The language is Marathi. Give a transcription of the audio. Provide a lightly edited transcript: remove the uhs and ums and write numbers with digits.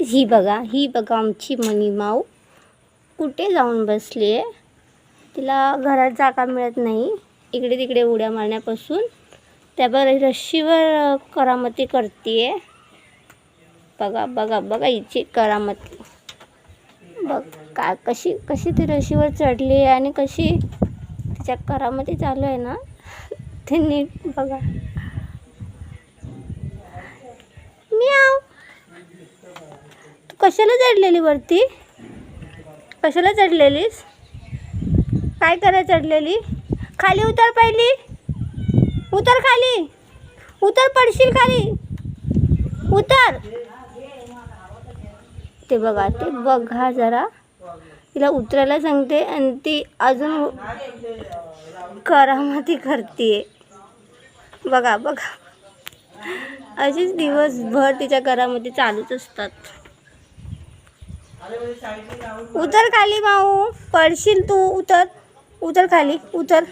ही बघा आमची मनी माऊ कुठे जाऊन बसली आहे. तिला घरात जागा मिळत नाही, इकडे तिकडे उड्या मारण्यापासून. त्यावर रस्सीवर करामती करते. बघा हिची करामती. बघ कशी ती रस्सीवर चढली आणि कशी तिच्या करामती चालू आहे ना, ते नीट बघा. म्याव. तू कशाला चढलेली वरती? कशाला चढलेलीस? काय करायला चढलेली? खाली उतर, पहिली उतर, खाली उतर, पडशील खाली, उतर. ते बघा जरा, तिला उतरायला सांगते आणि ती अजून करामती करते. बघा अशीच दिवसभर तिच्या करामती चालूच असतात. उतर खाली माऊ, पडशील तू, उतर खाली, उतर.